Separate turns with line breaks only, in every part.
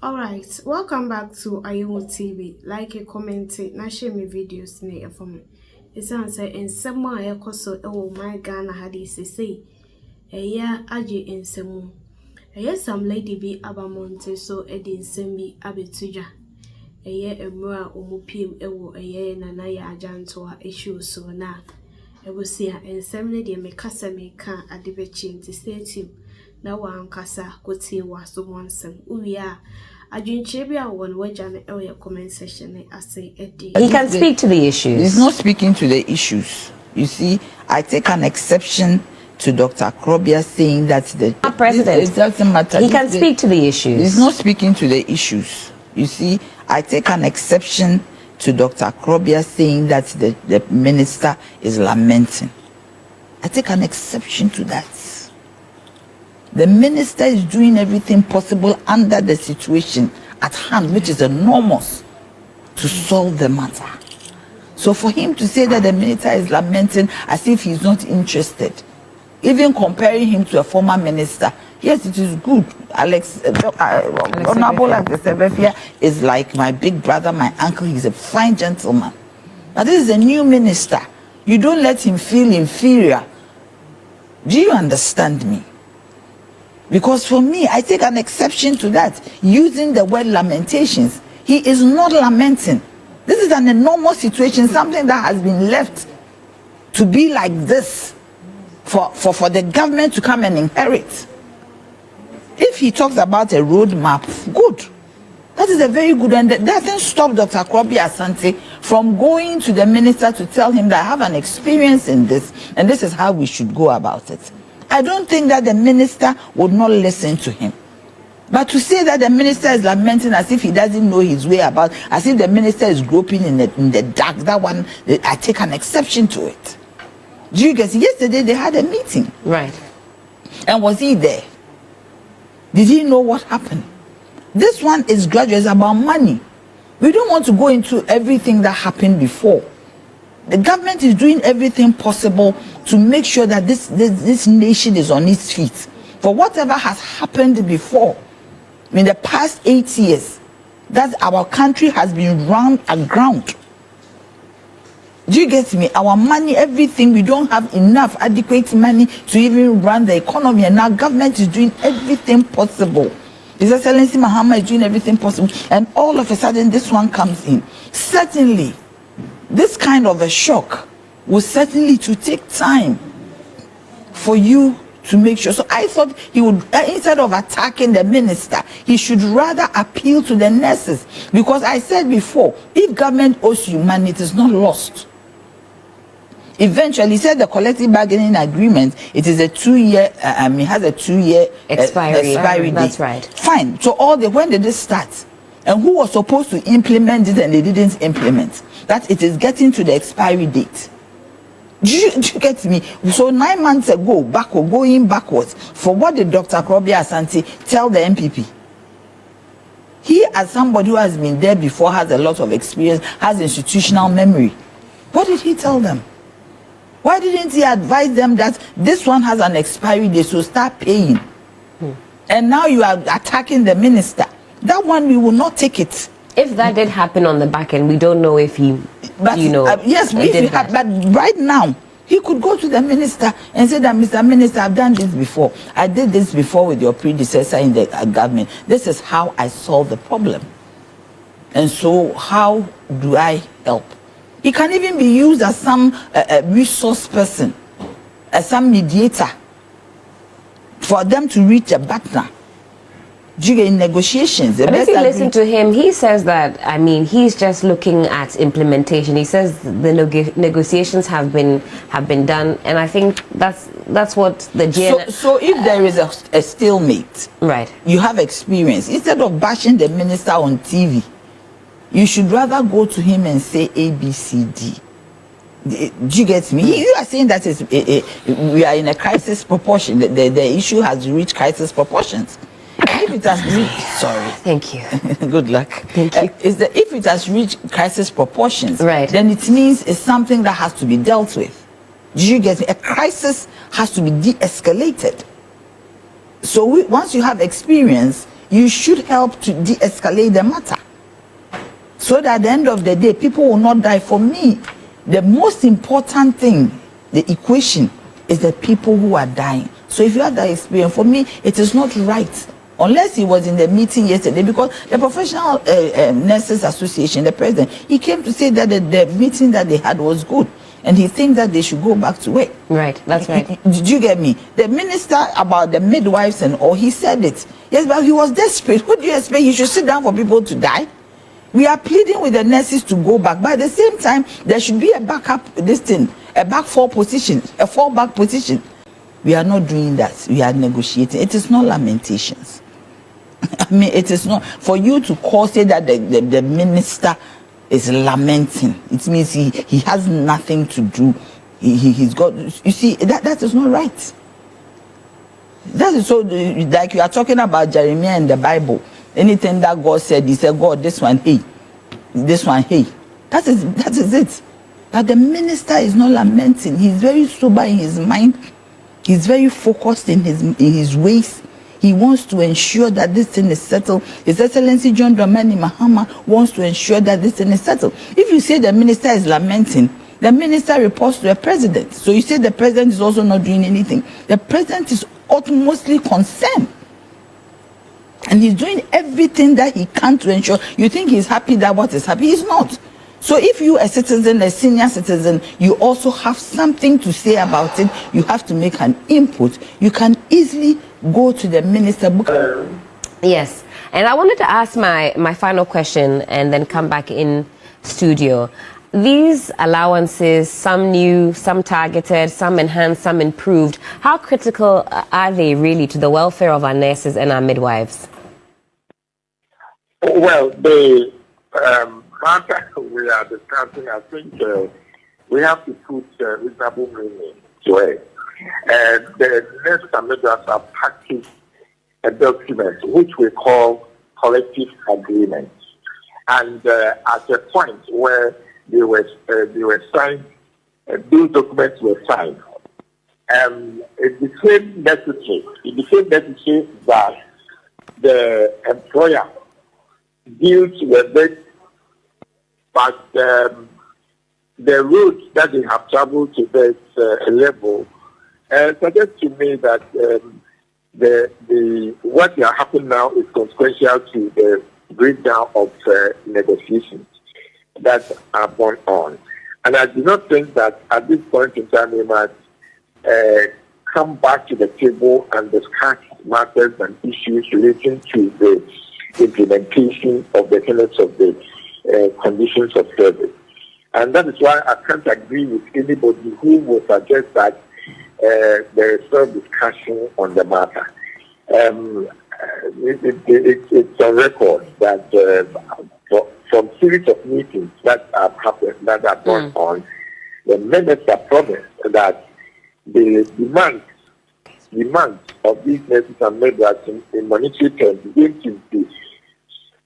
Alright, welcome back to Ayewo TV. Like and comment it, na share my videos in here for me. It's answer in some way koso oh my Ghana hadisi say. Eya aje in semu. Eya some lady be abamonte so edi nsembi abetuja. Eya emra omupim ewo eya nana Yaa Jantuah issue so na. Ebusia ensemne de mekasa meka adebechi nti stay tuned. Na wankasa kotie waso monsem uya adwinchebia won wajane e comment section ase edi.
He can speak to the issues.
He's not speaking to the issues. You see, I take an exception to Dr. Krobia saying that the
president,
it doesn't matter.
He can speak to the issues.
He's not speaking to the issues. You see, I take an exception to Dr. Krobia saying that the minister is lamenting. I take an exception to that. The minister is doing everything possible under the situation at hand, which is enormous, to solve the matter. So for him to say that the minister is lamenting as if he's not interested, even comparing him to a former minister, yes, it is good. Honorable Alex is like my big brother, my uncle. He's a fine gentleman. Now this is a new minister. You don't let him feel inferior. Do you understand me? Because for me, I take an exception to that, using the word lamentations. He is not lamenting. This is an enormous situation, something that has been left to be like this for the government to come and inherit. If he talks about a roadmap, good. That is a very good, and that doesn't stop Dr. Kwabena Asante from going to the minister to tell him that I have an experience in this, and this is how we should go about it. I don't think that the minister would not listen to him. But to say that the minister is lamenting as if he doesn't know his way about, as if the minister is groping in the dark, that one, I take an exception to it. Do you guys? Yesterday they had a meeting.
Right.
And was he there? Did he know what happened? This one is gradual, it's about money. We don't want to go into everything that happened before. The government is doing everything possible to make sure that this nation is on its feet. For whatever has happened before, in the past 8 years, that our country has been run aground. Do you get me? Our money, everything, we don't have enough adequate money to even run the economy, and our government is doing everything possible. His Excellency Mahama is doing everything possible, and all of a sudden this one comes in. Certainly, this kind of a shock will certainly to take time for you to make sure. So I thought he would, instead of attacking the minister, he should rather appeal to the nurses. Because I said before, if government owes you money, it is not lost. Eventually, he said the collective bargaining agreement, it is a 2-year, it has a 2-year expiry date.
That's right.
Fine. So when did this start? And who was supposed to implement it and they didn't implement? That it is getting to the expiry date. Do you get me? So 9 months ago, going backwards, for what did Dr. Krobena Asante tell the MPP? He, as somebody who has been there before, has a lot of experience, has institutional memory. What did he tell them? Why didn't he advise them that this one has an expiry date, so start paying? And now you are attacking the minister. That one, we will not take it.
If that did happen on the back end, we don't know if he,
but, yes,
but
right now, he could go to the minister and say that, Mr. Minister, I've done this before. I did this before with your predecessor in the government. This is how I solved the problem. And so how do I help? He can even be used as some resource person, as some mediator, for them to reach a partner. In negotiations.
But if you listen to him, he says that, I mean, he's just looking at implementation. He says the negotiations have been done, and I think that's what the GN.
So if there is a stalemate,
right? You
have experience. Instead of bashing the minister on TV, you should rather go to him and say A, B, C, D. Do you get me? You are saying that we are in a crisis proportion. The issue has reached crisis proportions. If it has reached, sorry.
Thank you.
Good luck.
Thank you.
If it has reached crisis proportions,
right,
then it means it's something that has to be dealt with. Do you get me? A crisis has to be de-escalated. So once you have experience, you should help to de-escalate the matter, so that at the end of the day, people will not die. For me, the most important thing, the equation, is the people who are dying. So if you have that experience, for me, it is not right. Unless he was in the meeting yesterday, because the Professional Nurses Association, the president, he came to say that the meeting that they had was good, and he thinks that they should go back to work.
Right, that's right.
Did you get me? The minister about the midwives and all, he said it. Yes, but he was desperate. What do you expect? He should sit down for people to die? We are pleading with the nurses to go back, but at the same time, there should be a backup, a back four position, a fallback position. We are not doing that. We are negotiating. It is not lamentations. I mean, it is not for you to say that the minister is lamenting. It means he has nothing to do. He's got. You see, that is not right. That is so, like you are talking about Jeremiah in the Bible. Anything that God said, he said, God, this one, hey. This one, hey. That is it. But the minister is not lamenting. He's very sober in his mind. He's very focused in his ways. He wants to ensure that this thing is settled. His Excellency John Dramani Mahama wants to ensure that this thing is settled. If you say the minister is lamenting, the minister reports to the president. So you say the president is also not doing anything. The president is utmostly concerned. And he's doing everything that he can to ensure. You think he's happy that what is happening? He's not. So if you, a citizen, a senior citizen, you also have something to say about it, you have to make an input. You can easily go to the minister.
Yes. And I wanted to ask my final question and then come back in studio. These allowances, some new, some targeted, some enhanced, some improved, how critical are they really to the welfare of our nurses and our midwives?
Well, the matter we are discussing, I think we have to put reasonable meaning to it. The nurses and midwives have packaged a document which we call collective agreement. And at a point where they were signed, those documents were signed. It became necessary. That the employer deals with it, but the route that they have traveled to this level suggests to me that what will happen now is consequential to the breakdown of negotiations that are going on. And I do not think that at this point in time we must come back to the table and discuss matters and issues relating to the implementation of the tenets of the conditions of service. And that is why I can't agree with anybody who will suggest that there is no discussion on the matter. It's on record that from series of meetings that have happened, that have gone on, the minister promised that the demands of these nurses and midwives in monetary terms is going to be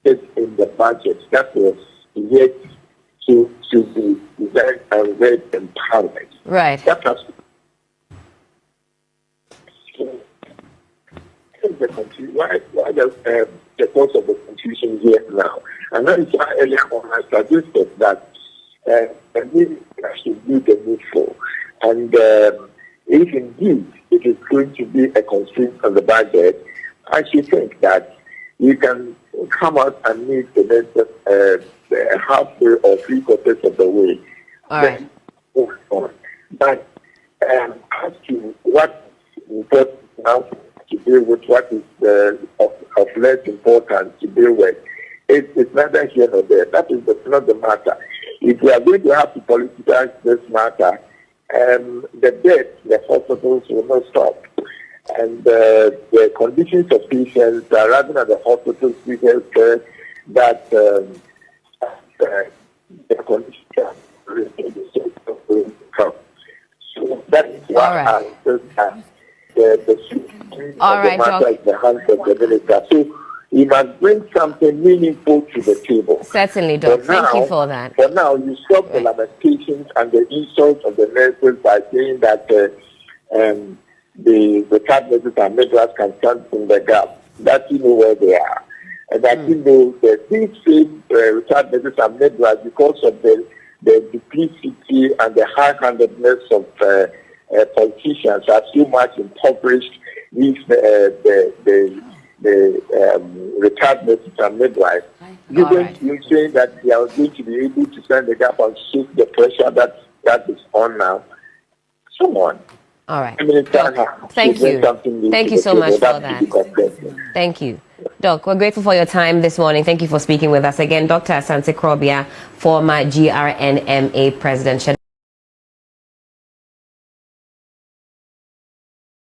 in the budget that was yet to be designed and read in Parliament.
Right.
That has why the cause of the confusion here now? And that is why earlier on I suggested that we should do the needful. And if indeed it is going to be a constraint on the budget, I should think that you can come out and meet the next halfway or 3/4 of the way.
All right.
But as to what is important now to deal with, what is of less importance to deal with, it's neither here nor there. That is not the matter. If we are going to have to politicize this matter, the death, the hospitals will not stop. And the conditions of patients are rather than the hospitals with health care that the conditions are really come. So that is why I said that the matter is the hands of the minister. So he must bring something meaningful to the table.
Certainly, Doc. Thank you for that.
For now, you stop the lamentations and the insults of the nurses by saying that the retired nurses and midwives can stand in the gap. That you know where they are. And I think these same retired nurses and midwives, because of the duplicity and the high-handedness of politicians, are so much impoverished these retired nurses and midwives. You saying that they are going to be able to stand the gap and shake the pressure that is on now. Come on.
All right.
I mean,
thank you. Thank you so much for that. Thank you. Doc, we're grateful for your time this morning. Thank you for speaking with us again. Dr. Asante Krobia, former GRNMA president.